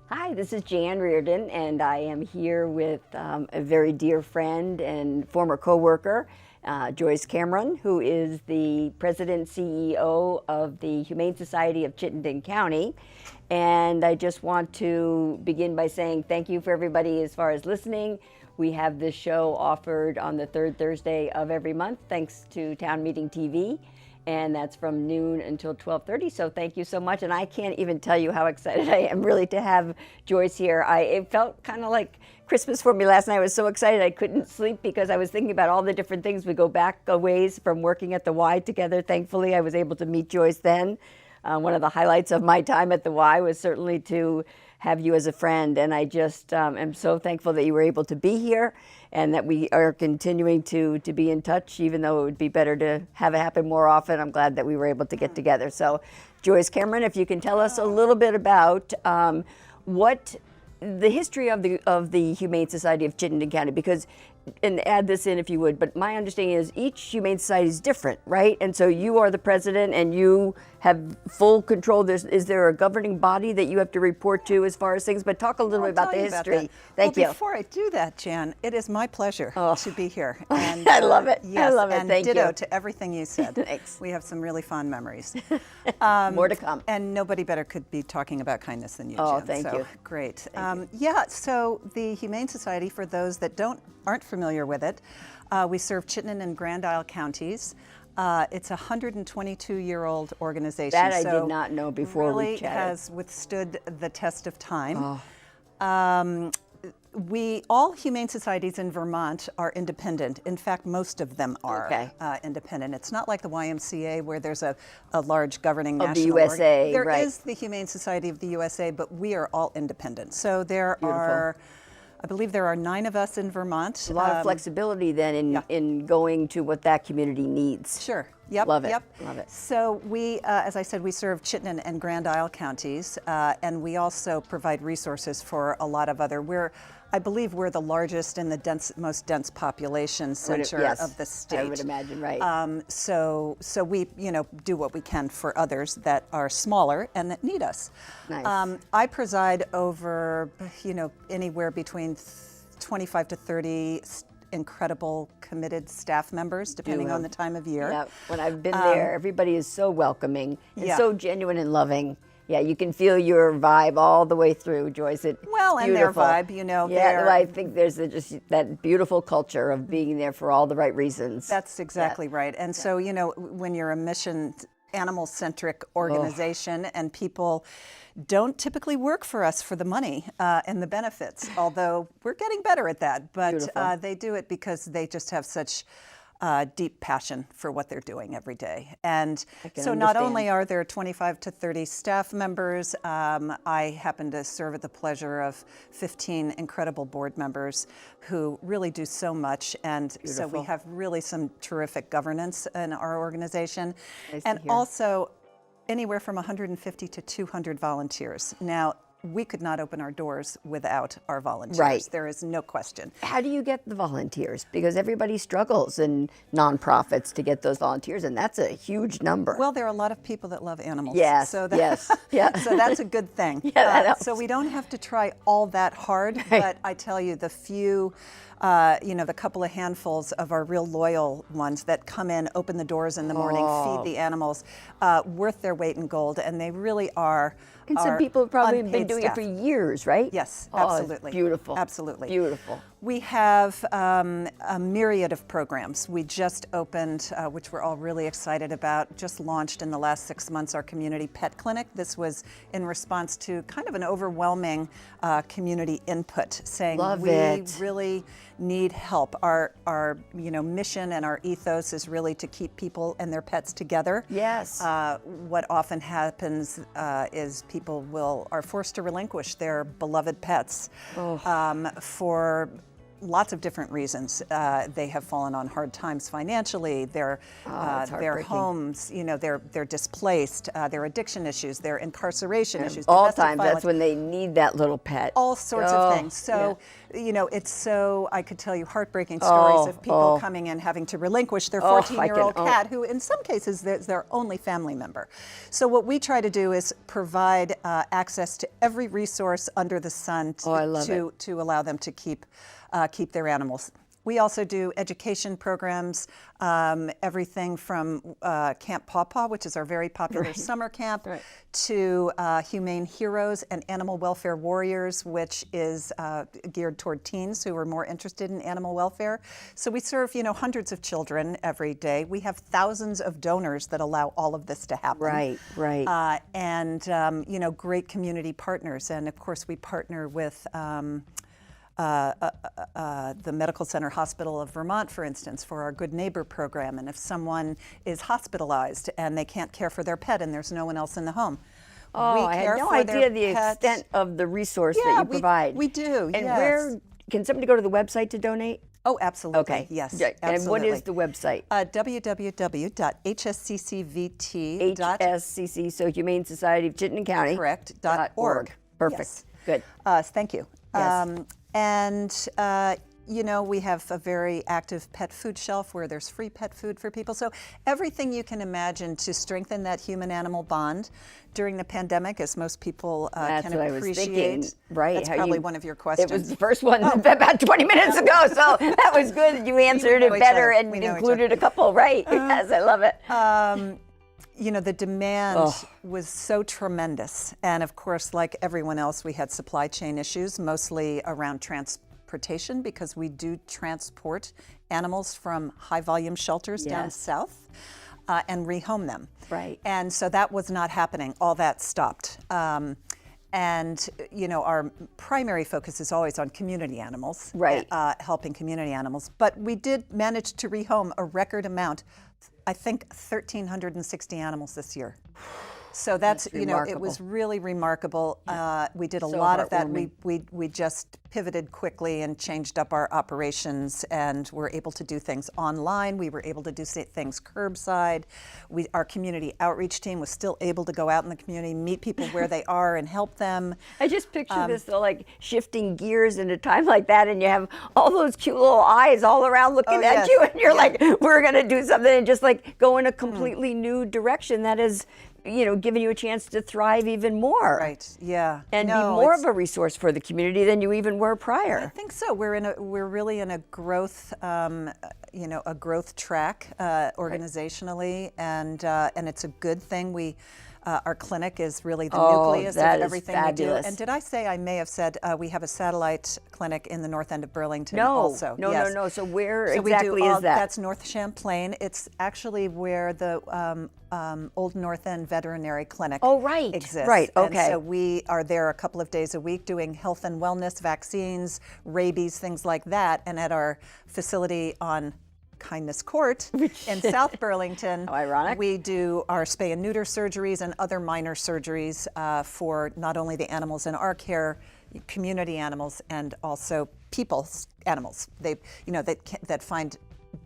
Hi, this is Jan Reardon, and I am here with a very dear friend and former co-worker, Joyce Cameron, who is the President CEO of the Humane Society of Chittenden County. And I just want to begin by saying thank you for everybody as far as listening. We have this show offered on the third Thursday of every month, thanks to Town Meeting TV. And that's from noon until 12:30. So thank you so much. And I can't even tell you how excited I am really to have Joyce here. It felt kind of like Christmas for me last night. I was so excited I couldn't sleep because I was thinking about all the different things. We go back a ways from working at the Y together. Thankfully, I was able to meet Joyce then. One of the highlights of my time at the Y was certainly to have you as a friend, and I just am so thankful that you were able to be here and that we are continuing to be in touch, even though it would be better to have it happen more often. I'm glad that we were able to get together. So Joyce Cameron, if you can tell us a little bit about what the history of the Humane Society of Chittenden County, because, and add this in if you would, but my understanding is each Humane Society is different, right? And so you are the president and you have full control. Is there a governing body that you have to report to as far as things? But talk a little bit about the history. Thank you. Before I do that, Jan, it is my pleasure to be here. And, I love it. Yes, I love it. And Thank ditto you. to everything you said. Thanks. We have some really fond memories. More to come. And nobody better could be talking about kindness than you, Oh, Jan. thank you. Great. Thank you. Yeah, so the Humane Society, for those that aren't familiar with it, we serve Chittenden and Grand Isle counties. It's a 122-year-old organization. That I did not know before really we chatted. has withstood the test of time. Oh. All humane societies in Vermont are independent. In fact, most of them are independent. It's not like the YMCA where there's a large governing of national the USA. There right. is the Humane Society of the USA, but we are all independent. So there are, I believe there are 9 of us in Vermont. A lot of flexibility then in going to what that community needs. Sure. Yep. Love it. Yep. Love it. So we, as I said, we serve Chittenden and Grand Isle counties, and we also provide resources for a lot of other. I believe we're the largest and the most dense population center of the state. I would imagine, right. So we, do what we can for others that are smaller and that need us. Nice. I preside over, anywhere between 25 to 30 incredible committed staff members, depending on the time of year. Yeah, when I've been there, everybody is so welcoming and so genuine and loving. Yeah, you can feel your vibe all the way through, Joyce. It's well, and beautiful. their vibe, Yeah, well, I think there's just that beautiful culture of being there for all the right reasons. That's exactly right. And so, when you're a mission animal-centric organization and people don't typically work for us for the money and the benefits, although we're getting better at that, but they do it because they just have such deep passion for what they're doing every day. And so not only are there 25 to 30 staff members, I happen to serve at the pleasure of 15 incredible board members who really do so much. And so we have really some terrific governance in our organization. Nice and to hear. Also anywhere from 150 to 200 volunteers. Now, we could not open our doors without our volunteers. Right. There is no question. How do you get the volunteers? Because everybody struggles in nonprofits to get those volunteers, and that's a huge number. Well, there are a lot of people that love animals. Yes, so yes. Yeah. So that's a good thing. Yeah, that helps. So we don't have to try all that hard, but I tell you, the few, the couple of handfuls of our real loyal ones that come in, open the doors in the morning, feed the animals, worth their weight in gold, and they really are. And some people have probably been doing staff. it for years, right? Yes, Oh, absolutely. it's beautiful. Absolutely. Beautiful. We have a myriad of programs. We just opened, which we're all really excited about, just launched in the last 6 months, our community pet clinic. This was in response to kind of an overwhelming community input saying we really need help. Our mission and our ethos is really to keep people and their pets together. Yes. What often happens is people are forced to relinquish their beloved pets for lots of different reasons. They have fallen on hard times financially. Their homes, they're displaced. Their addiction issues, their incarceration issues. All times, that's when they need that little pet. All sorts of things. So, it's so, I could tell you heartbreaking stories of people coming in having to relinquish their 14-year-old cat, who in some cases is their only family member. So what we try to do is provide access to every resource under the sun to allow them to keep their animals. We also do education programs, everything from Camp Paw Paw, which is our very popular summer camp, to Humane Heroes and Animal Welfare Warriors, which is geared toward teens who are more interested in animal welfare. So we serve, hundreds of children every day. We have thousands of donors that allow all of this to happen. Right. And great community partners. And of course, we partner with the Medical Center Hospital of Vermont, for instance, for our Good Neighbor program. And if someone is hospitalized and they can't care for their pet and there's no one else in the home, I had no idea the extent of the resource that you provide. We do, And where, can somebody go to the website to donate? Oh, absolutely. Okay. Yes. Absolutely. And what is the website? www.hsccvt.org. So Humane Society of Chittenden County. Correct. .org. Perfect. Yes. Good. Thank you. Yes. We have a very active pet food shelf where there's free pet food for people. So everything you can imagine to strengthen that human-animal bond during the pandemic, as most people That's can what appreciate. I was thinking. Right. That's probably one of your questions. It was the first one about 20 minutes ago, so that was good. You answered it better and included a couple. Right. Yes, I love it. The demand was so tremendous. And of course, like everyone else, we had supply chain issues, mostly around transportation, because we do transport animals from high volume shelters down south and rehome them. Right. And so that was not happening. All that stopped. Our primary focus is always on community animals, helping community animals. But we did manage to rehome a record amount, I think 1,360 animals this year. So that's it was really remarkable. We did a lot of that. We just pivoted quickly and changed up our operations, and were able to do things online. We were able to do things curbside. Our community outreach team was still able to go out in the community, meet people where they are, and help them. I just picture this like shifting gears in a time like that, and you have all those cute little eyes all around looking at you, and you're like, we're going to do something, and just like go in a completely new direction that is, giving you a chance to thrive even more. Right. Yeah. And be more of a resource for the community than you even were prior. I think so. We're really in a growth, a growth track organizationally, and it's a good thing. Our clinic is really the nucleus of everything we do. And did I say, I may have said, we have a satellite clinic in the north end of Burlington also. No. So where exactly is that? That's North Champlain. It's actually where the Old North End Veterinary Clinic exists. Right, okay. And so we are there a couple of days a week doing health and wellness, vaccines, rabies, things like that. And at our facility on Kindness Court in South Burlington, How ironic. we do our spay and neuter surgeries and other minor surgeries for not only the animals in our care, community animals, and also people's animals. That find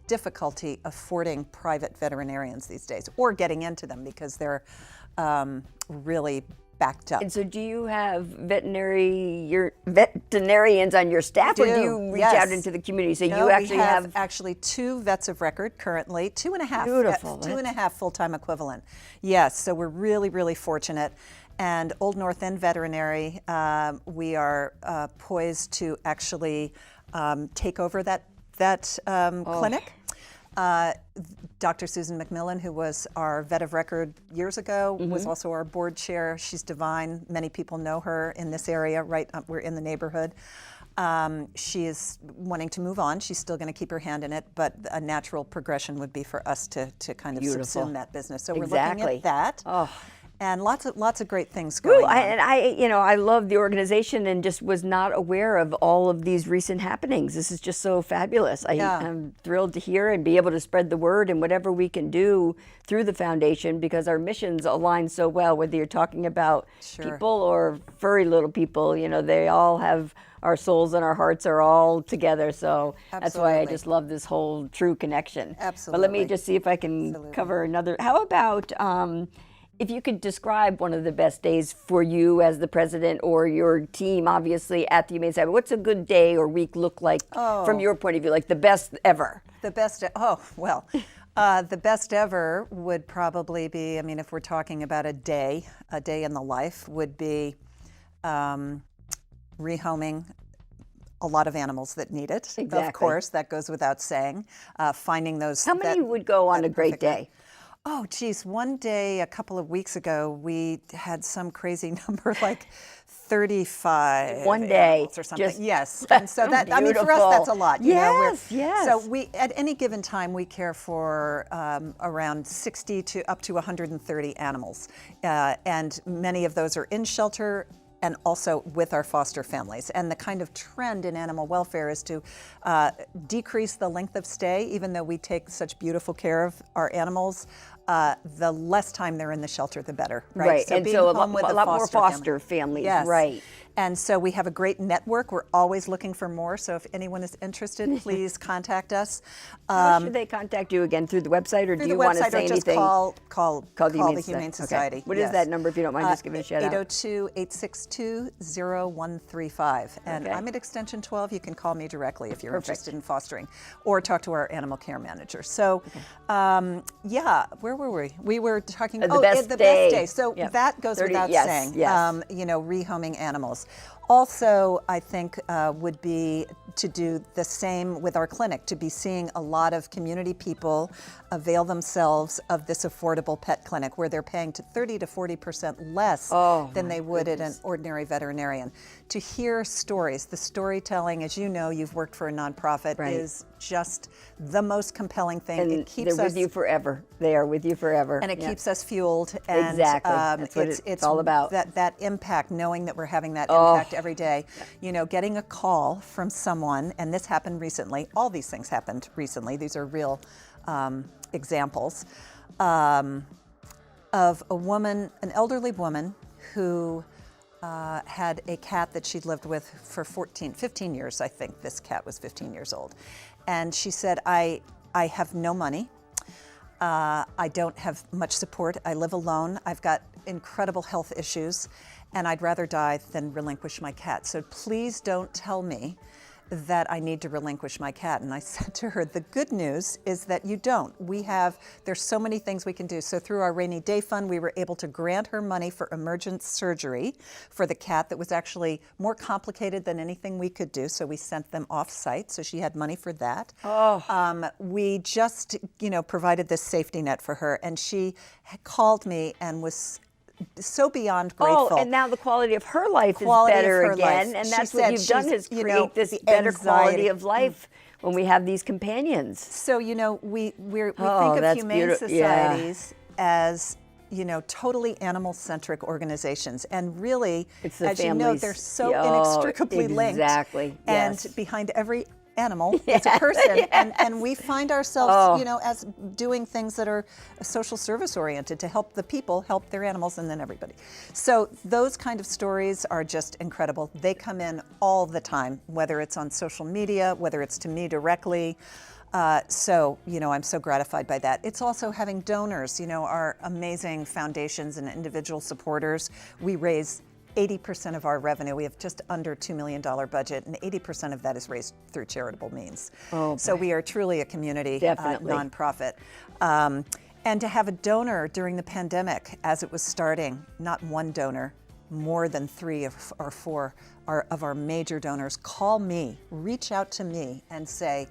difficulty affording private veterinarians these days, or getting into them because they're really backed up. And so do you have veterinarians on your staff, or do you reach out into the community? So you actually have actually 2 vets of record currently, 2.5. Beautiful. 2.5 full-time equivalent. Yes, so we're really, really fortunate. And Old North End Veterinary, we are poised to actually take over that clinic. Dr. Susan McMillan, who was our vet of record years ago, was also our board chair. She's divine. Many people know her in this area, right? We're in the neighborhood. She is wanting to move on. She's still going to keep her hand in it, but a natural progression would be for us to kind of subsume that business. So we're looking at that. and lots of great things going on. I love the organization and just was not aware of all of these recent happenings. This is just so fabulous. I'm thrilled to hear and be able to spread the word and whatever we can do through the foundation, because our missions align so well, whether you're talking about people or furry little people. They all have, our souls and our hearts are all together. So that's why I just love this whole true connection. Absolutely. But let me just see if I can cover another. How about if you could describe one of the best days for you as the president or your team, obviously, at the Humane Society. What's a good day or week look like from your point of view, like the best ever? The best, the best ever would probably be, if we're talking about a day in the life, would be rehoming a lot of animals that need it. Exactly. Of course, that goes without saying. Finding those. How many would go on a great day? Oh, geez. One day, a couple of weeks ago, we had some crazy number, like 35 one day or something. Just yes. And so that, for us, that's a lot. Yes. So at any given time, we care for around 60 to up to 130 animals. And many of those are in shelter and also with our foster families. And the kind of trend in animal welfare is to decrease the length of stay. Even though we take such beautiful care of our animals, the less time they're in the shelter, the better. Right. So and so a lot more foster families. Yes. Right. And so we have a great network. We're always looking for more. So if anyone is interested, please contact us. How should they contact you again? Through the website, or do you want to say just anything? Call the Humane Society. Okay. What is that number, if you don't mind just giving a shout out? 802-862-0135. And I'm at extension 12. You can call me directly if you're interested in fostering, or talk to our animal care manager. So, where were we? We were talking the best day. So that goes without saying. Yes. Rehoming animals. Also, I think would be to do the same with our clinic, to be seeing a lot of community people avail themselves of this affordable pet clinic, where they're paying 30 to 40% less than they would at an ordinary veterinarian. To hear stories, the storytelling, as you know, you've worked for a nonprofit, is just the most compelling thing. And it keeps they're with you forever. They are with you forever. And it keeps us fueled. And, exactly. That's what it's all about. That impact, knowing that we're having that impact every day. Getting a call from someone, and this happened recently. All these things happened recently. These are real examples of a woman, an elderly woman who had a cat that she'd lived with for 15 years, I think. This cat was 15 years old. And she said, I have no money. I don't have much support. I live alone. I've got incredible health issues, and I'd rather die than relinquish my cat. So please don't tell me that I need to relinquish my cat. And I said to her, the good news is that you don't. There's so many things we can do. So through our rainy day fund, we were able to grant her money for emergent surgery for the cat that was actually more complicated than anything we could do. So we sent them off site. So she had money for that. We just, provided this safety net for her. And she called me and was so beyond grateful. And now the quality of her life is better again. And that's what you've done, is create this better quality of life when we have these companions. So, we think of humane societies as, totally animal-centric organizations. And really, as you know, they're so inextricably linked. Exactly. And behind every animal is a person, and we find ourselves, as doing things that are social service oriented to help the people, help their animals, and then everybody. So those kind of stories are just incredible. They come in all the time, whether it's on social media, whether it's to me directly. So, I'm so gratified by that. It's also having donors, our amazing foundations and individual supporters. We raise 80% of our revenue. We have just under $2 million budget, and 80% of that is raised through charitable means. So we are truly a community nonprofit. And to have a donor during the pandemic, as it was starting, not one donor, more than 3 or 4 of our major donors call me, reach out to me and say,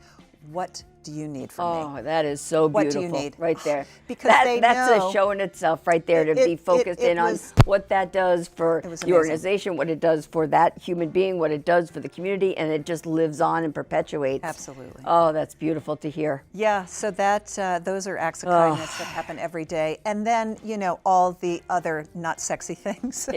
what do you need from me? Oh, that is so What beautiful. do you need? Right there. Because they that's know a show in itself right there, to be focused in on what that does for was the amazing. organization, what it does for that human being, what it does for the community, and it just lives on and perpetuates. Absolutely. Oh, that's beautiful to hear. Yeah, so that those are acts of kindness that happen every day. And then, all the other not sexy things,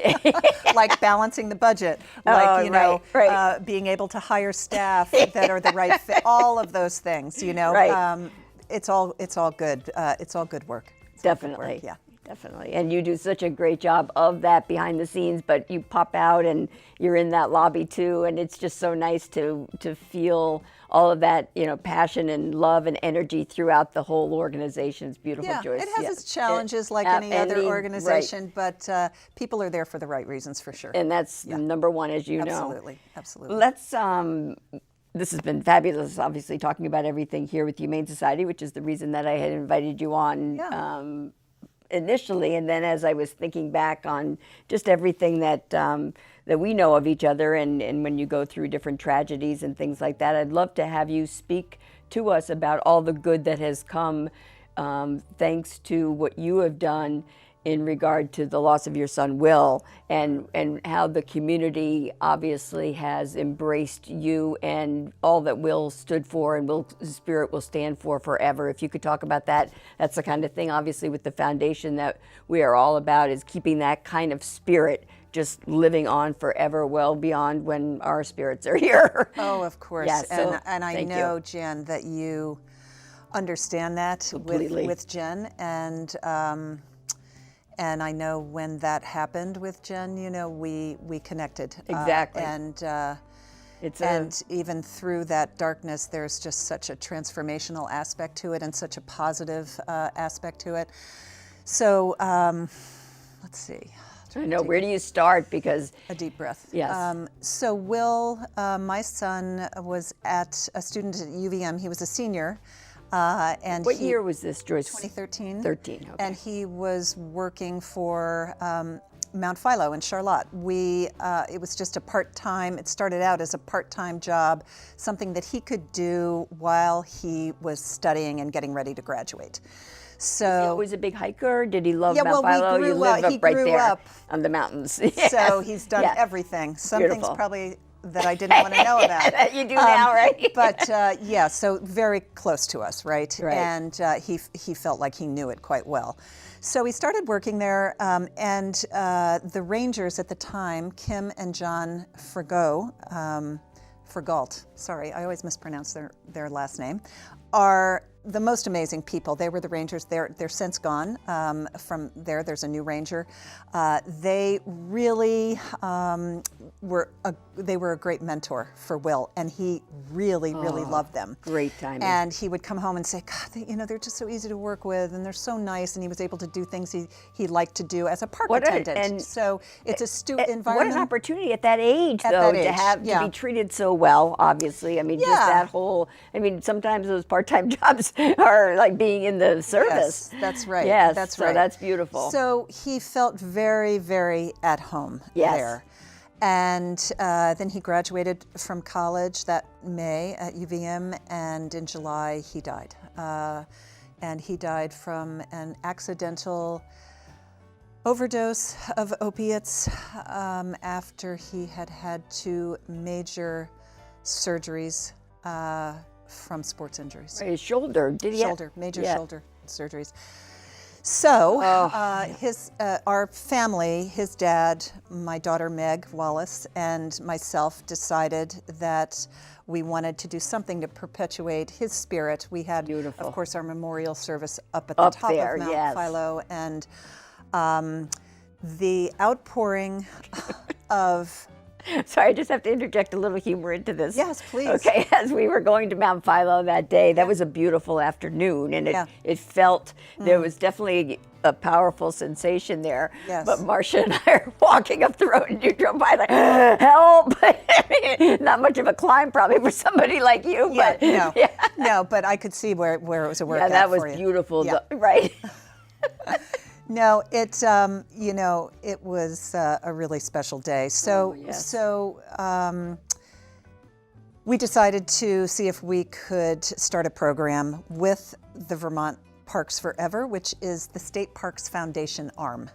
like balancing the budget, like, right. being able to hire staff that are the right fit, all of those things, Right. It's all good. It's all good work. Definitely. Yeah. Definitely. And you do such a great job of that behind the scenes, but you pop out and you're in that lobby too, and it's just so nice to feel all of that, passion and love and energy throughout the whole organization. It's beautiful, Yeah, Joyce. it has its challenges like any other organization, right. but people are there for the right reasons for sure. And that's number one, as you know. Absolutely, absolutely. Let's this has been fabulous, obviously, talking about everything here with the Humane Society, which is the reason that I had invited you on initially. And then as I was thinking back on just everything that that we know of each other, and when you go through different tragedies and things like that, I'd love to have you speak to us about all the good that has come thanks to what you have done in regard to the loss of your son, Will, and how the community obviously has embraced you and all that Will stood for and Will's spirit will stand for forever. If you could talk about that, that's the kind of thing, obviously, with the foundation that we are all about, is keeping that kind of spirit just living on forever, well beyond when our spirits are here. Oh, of course. Yeah, so and I thank know, you. Jen, that you understand that Completely. with Jen, and I know when that happened with Jen, we connected. Exactly. And even through that darkness, there's just such a transformational aspect to it and such a positive aspect to it. So let's see. I know, where do you start? Because a deep breath. Yes. So Will, my son, was a student at UVM. He was a senior. And what year was this, Joyce? 2013. 13, okay. And he was working for Mount Philo in Charlotte. It was just a part-time, it started out as a part-time job, something that he could do while he was studying and getting ready to graduate. So, was he always a big hiker? Did he love Yeah, Mount well, Philo? You live he up right grew there up. on the mountains. So he's done everything. Some Beautiful. things probably that I didn't want to know about. You do now, right? But yeah, so very close to us, right? Right. And he felt like he knew it quite well. So he started working there, and the Rangers at the time, Kim and John Fergault, sorry, I always mispronounce their last name, are the most amazing people. They were the Rangers. They're since gone from there. There's a new Ranger. They really were a great mentor for Will, and he really loved them. Great timing. And he would come home and say, God, they're just so easy to work with, and they're so nice. And he was able to do things he liked to do as a park attendant. So it's a environment. What an opportunity at that age, though, to be treated so well. Obviously, I mean, just that whole. I mean, sometimes those part-time jobs are like being in the service. Yes, that's right. Yes, that's so right. That's beautiful. So he felt very, very at home there. And then he graduated from college that May at UVM, and in July he died. And he died from an accidental overdose of opiates after he had 2 major surgeries from sports injuries. His shoulder, did he? Major shoulder surgeries. So our family, his dad, my daughter Meg Wallace, and myself decided that we wanted to do something to perpetuate his spirit. We had, of course, our memorial service up at the top of Mount Philo, and the outpouring of Sorry, I just have to interject a little humor into this. Yes, please. Okay, as we were going to Mount Philo that day, that was a beautiful afternoon, and it felt, there was definitely a powerful sensation there. Yes. But Marcia and I are walking up the road, and you drove by like, help! Not much of a climb probably for somebody like you, but no, but I could see where it was a workout. Yeah, that was for you. beautiful, Yeah. right? No, it was a really special day. We decided to see if we could start a program with the Vermont Parks Forever, which is the State Parks Foundation arm.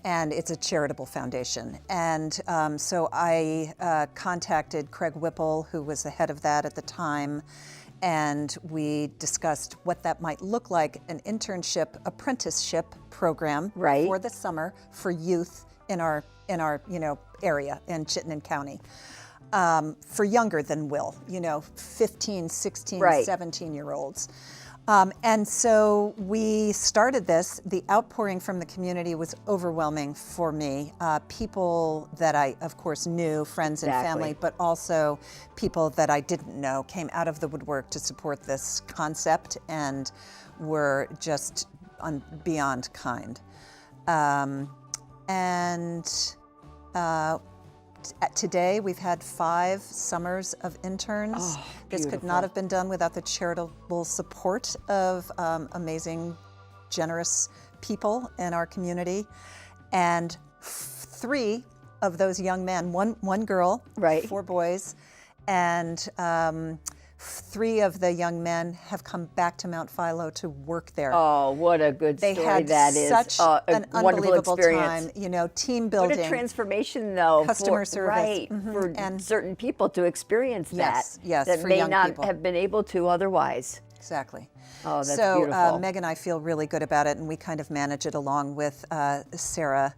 And it's a charitable foundation. And so I contacted Craig Whipple, who was the head of that at the time, and we discussed what that might look like, an internship, apprenticeship program for the summer for youth in our area in Chittenden County. For younger than Will, 15, 16, 17-year-olds. And so we started this. The outpouring from the community was overwhelming for me. People that I, of course, knew, friends and family, but also people that I didn't know came out of the woodwork to support this concept and were just beyond kind. Today, we've had 5 summers of interns. Oh, this could not have been done without the charitable support of amazing, generous people in our community. And 3 of those young men, one girl, 4 boys, and 3 of the young men have come back to Mount Philo to work there. Oh, what a good story that is. They had such an unbelievable experience. time, team building. What a transformation, though, customer service. for certain people to experience that. Yes, that for may young not people. have been able to otherwise. Exactly. Oh, that's so, beautiful. Meg and I feel really good about it, and we kind of manage it along with Sarah,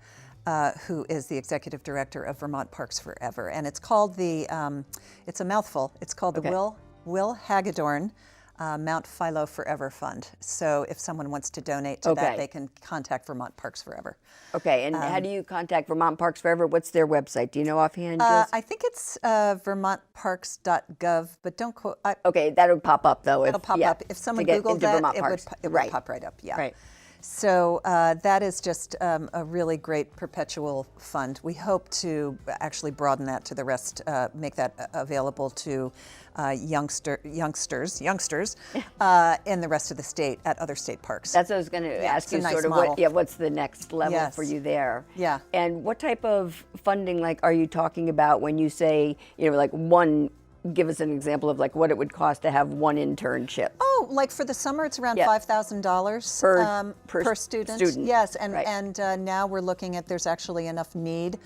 who is the executive director of Vermont Parks Forever. And it's called it's a mouthful, it's called the Will Hagedorn Mount Philo Forever Fund. So if someone wants to donate to that, they can contact Vermont Parks Forever. Okay, and how do you contact Vermont Parks Forever? What's their website? Do you know offhand, Joyce? I think it's vermontparks.gov, but don't quote. Okay, that'll pop up, though. It'll pop up. If someone Googled that, it would pop right up. Yeah. Right. So that is just a really great perpetual fund. We hope to actually broaden that to the rest, make that available to youngsters in the rest of the state at other state parks. That's what I was going to ask you, nice what's the next level for you there? Yeah. And what type of funding, are you talking about when you say, give us an example of what it would cost to have one internship? Oh, for the summer, it's around $5,000 per student. Yes, and now we're looking at there's actually enough need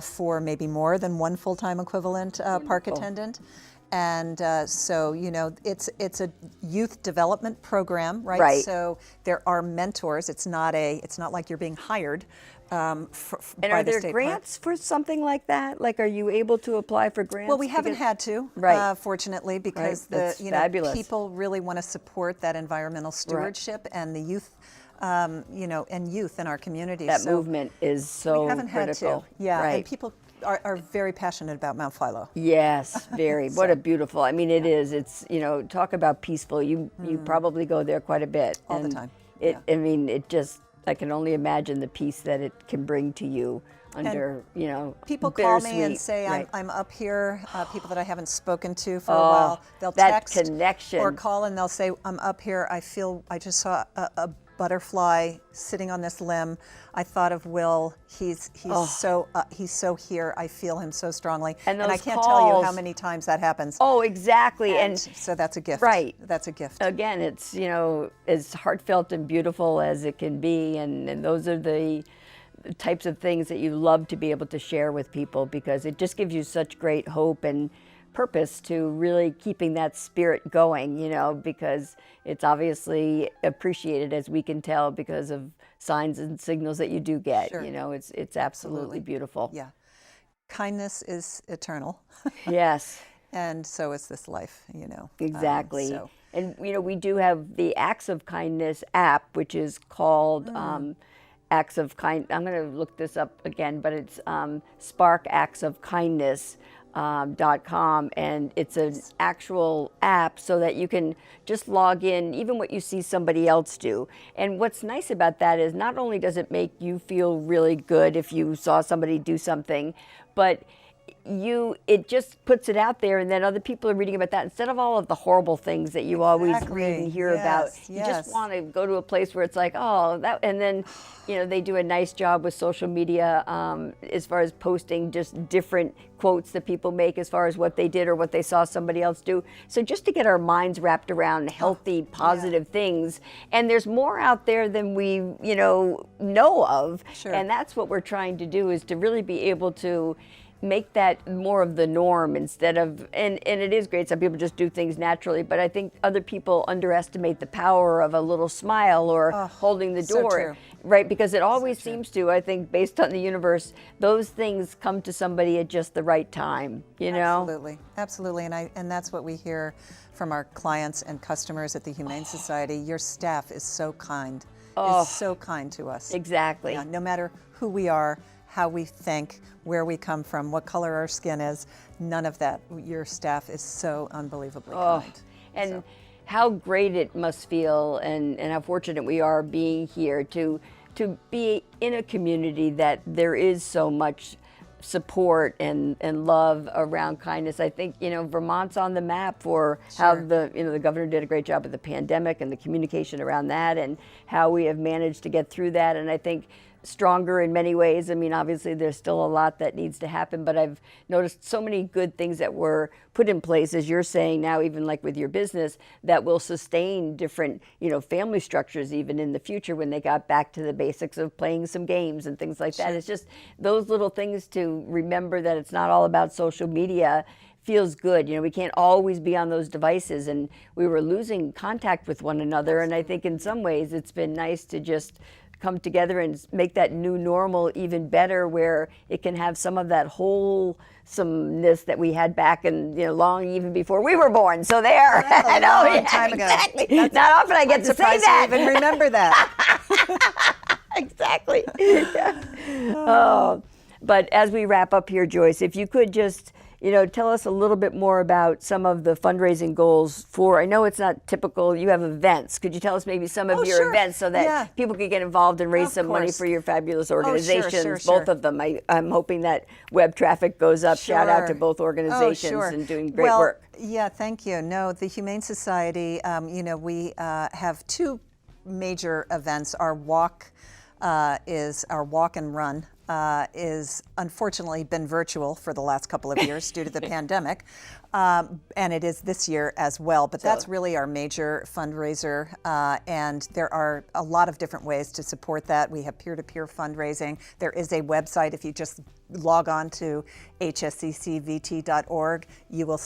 for maybe more than one full-time equivalent park attendant. And so, it's a youth development program, right? Right. So there are mentors. It's not like you're being hired. And are there grants for something like that? Are you able to apply for grants? Well, we haven't had to, fortunately, because the people really want to support that environmental stewardship and the youth, and youth in our community. That movement is so we haven't critical. Had to. Yeah, and people are very passionate about Mount Philo. Yes, very. What a beautiful. I mean, it is. It's talk about peaceful. You probably go there quite a bit all the time. I mean, it just. I can only imagine the peace that it can bring to you under, people call me and say, I'm up here, people that I haven't spoken to for a while, they'll text connection. Or call and they'll say, I'm up here, I just saw a butterfly sitting on this limb. I thought of Will. He's so here. I feel him so strongly. And I can't tell you how many times that happens. Oh, exactly. And so that's a gift. Right. That's a gift. Again, it's, as heartfelt and beautiful as it can be. And those are the types of things that you love to be able to share with people, because it just gives you such great hope and purpose to really keeping that spirit going, because it's obviously appreciated, as we can tell, because of signs and signals that you do get. Sure. It's absolutely beautiful. Yeah. Kindness is eternal. Yes. And so is this life, Exactly. And, we do have the Acts of Kindness app, which is called Acts of Kind. I'm going to look this up again, but it's Spark Acts of Kindness. .com, and it's an actual app so that you can just log in, even what you see somebody else do. And what's nice about that is not only does it make you feel really good if you saw somebody do something, but it just puts it out there, and then other people are reading about that instead of all of the horrible things that you always read and hear about. You just want to go to a place where it's like, oh, that, and then, they do a nice job with social media as far as posting just different quotes that people make as far as what they did or what they saw somebody else do. So just to get our minds wrapped around healthy, positive things. And there's more out there than we, know of. Sure. And that's what we're trying to do, is to really be able to make that more of the norm instead of, and it is great, some people just do things naturally, but I think other people underestimate the power of a little smile or holding the door. So true. Right, because it always seems to, I think, based on the universe, those things come to somebody at just the right time, Absolutely, absolutely, and that's what we hear from our clients and customers at the Humane Society. Your staff is so kind, is so kind to us. Exactly. Yeah, no matter who we are, how we think, where we come from, what color our skin is, none of that. Your staff is so unbelievably kind. And how great it must feel, and how fortunate we are being here to be in a community that there is so much support and love around kindness. I think, Vermont's on the map for how the governor did a great job with the pandemic and the communication around that, and how we have managed to get through that. And I think stronger in many ways. I mean, obviously there's still a lot that needs to happen, but I've noticed so many good things that were put in place, as you're saying now, even like with your business, that will sustain different, family structures even in the future when they got back to the basics of playing some games and things like that. It's just those little things to remember that it's not all about social media. Feels good. We can't always be on those devices, and we were losing contact with one another. And I think in some ways it's been nice to just come together and make that new normal even better, where it can have some of that wholesomeness that we had back in, long even before we were born. So there, I know, a long time ago. Exactly. Not often I get to say that. You even remember that. Exactly. But as we wrap up here, Joyce, if you could just tell us a little bit more about some of the fundraising goals for, I know it's not typical, you have events. Could you tell us maybe some of your events so that people could get involved and raise some money for your fabulous organizations, both of them? I'm hoping that web traffic goes up. Shout out to both organizations and doing great work. Yeah, thank you. No, the Humane Society, we have two major events. Our walk and run. Is unfortunately been virtual for the last couple of years due to the pandemic, and it is this year as well. But that's really our major fundraiser, and there are a lot of different ways to support that. We have peer-to-peer fundraising. There is a website. If you just log on to hsccvt.org, you will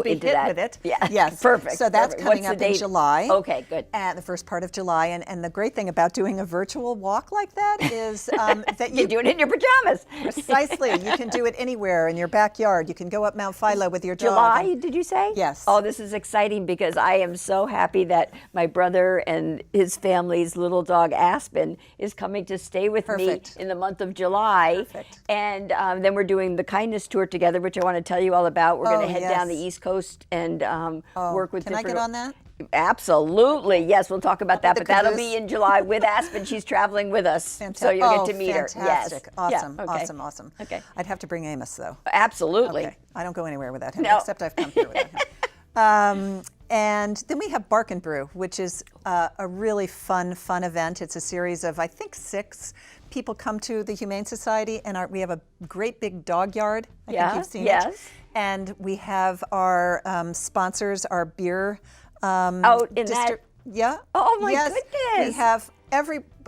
be hit with it. Yeah. Yes. Perfect. So that's coming up in July. Okay, good. At the first part of July, and the great thing about doing a virtual walk like that is that you do it in your pajamas. Precisely. You can do it anywhere in your backyard. You can go up Mount Philo with your dog. July, did you say? Yes. Oh, this is exciting because I am so happy that my brother and his family's little dog Aspen is coming to stay with me in the month of July. Perfect. And then we're doing the kindness tour together, which I want to tell you all about. We're going to head down the East Coast and work with different... Can I get on that? Absolutely. Yes, we'll talk about that, but that'll be in July with Aspen. She's traveling with us, so you'll get to meet her. Fantastic. Yes. Awesome. Yeah, okay. Awesome. Okay. I'd have to bring Amos, though. Absolutely. Okay. I don't go anywhere without him, except I've come here without him. And then we have Bark and Brew, which is a really fun event. It's a series of, I think, 6 people come to the Humane Society, and we have a great big dog yard. I think you've seen it. And we have our sponsors, our beer out in that. Yeah. Oh my goodness. We have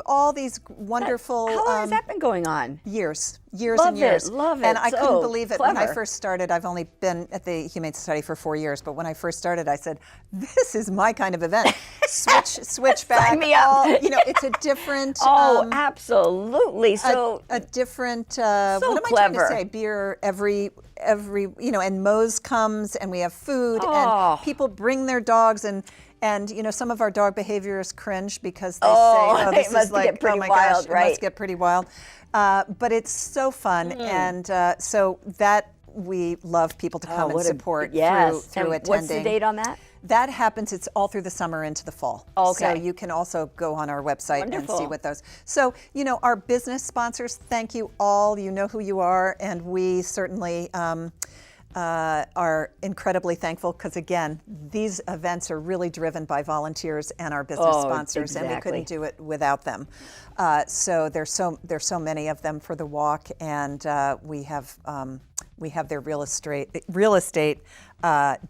all these wonderful. How long has that been going on? Years love and years. Love it. And I couldn't believe it clever. when I first started. I've only been at the Humane Society for 4 years, but when I first started, I said, "This is my kind of event." Switch back. Sign me up. It's a different. Absolutely. So a different. What am I trying to say? Beer every. And Moe's comes, and we have food, and people bring their dogs, and some of our dog behaviors cringe because they say, this it must is like, get pretty oh my wild, gosh, it must get pretty wild. But it's so fun, and so that we love people to come and support through attending. What's the date on that? That happens, it's all through the summer into the fall. Okay. So you can also go on our website and Wonderful. see what those. So, you know, our business sponsors, thank you all. You know who you are, and we certainly are incredibly thankful because, again, these events are really driven by volunteers and our business sponsors, and we couldn't do it without them. So there's so many of them for the walk, and we have their real estate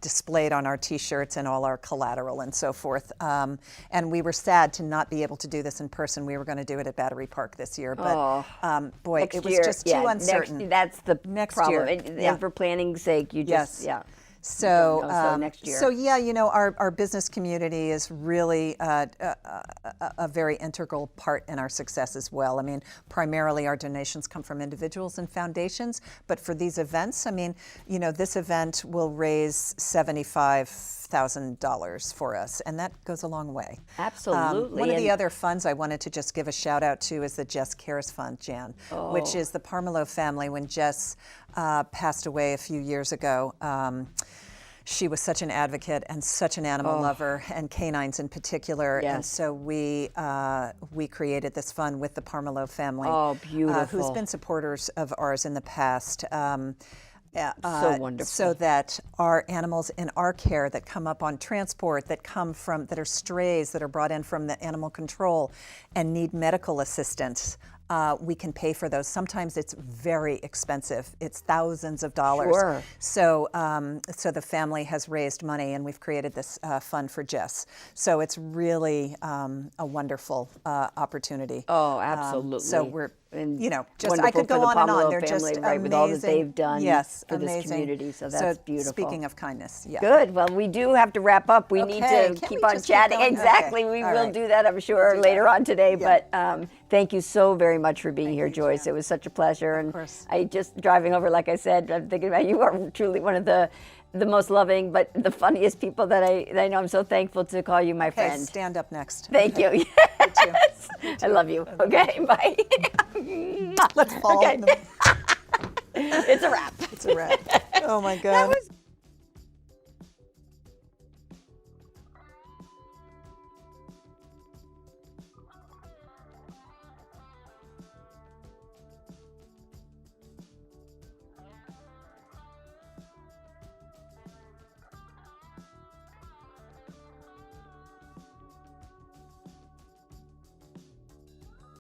displayed on our T-shirts and all our collateral and so forth. And we were sad to not be able to do this in person. We were going to do it at Battery Park this year, but boy, Next it was year, just too uncertain. That's the Next problem. year. And for planning's sake, you just, So, so next year. So yeah, you know, our business community is really a very integral part in our success as well. I mean, primarily our donations come from individuals and foundations, but for these events, I mean, you know, this event will raise $75,000 for us, and that goes a long way. Absolutely. One of the other funds I wanted to just give a shout out to is the Jess Cares Fund, Jan, which is the Parmelo family. When Jess passed away a few years ago, she was such an advocate and such an animal lover, and canines in particular. Yes. And so we created this fund with the Parmelo family, beautiful. who's been supporters of ours in the past. So wonderful. So that our animals in our care that come up on transport, that are strays, that are brought in from the animal control and need medical assistance, we can pay for those. Sometimes it's very expensive. It's thousands of dollars. Sure. So, so the family has raised money, and we've created this fund for Jess. So it's really a wonderful opportunity. Oh, absolutely. So we're, you know, just I wonderful could go for the on and on. Pomelo They're just family, amazing. right, with all that they've done for amazing. this community. So that's beautiful. Speaking of kindness, yeah. Good. Well, we do have to wrap up. We need Okay. to Can keep we on just keep chatting. going? Exactly. Okay. We All will right. do that, I'm sure, later on today. Yeah. But thank you so very much for being here, Joyce. It was such a pleasure. And course. I just driving over, like I said, I'm thinking about you are truly one of the most loving, but the funniest people that I know. I'm so thankful to call you my Okay, friend. stand up next. Thank Okay. you. Yes. I love you. Okay, bye. Let's fall. Okay. It's a wrap. It's a wrap. Oh my God.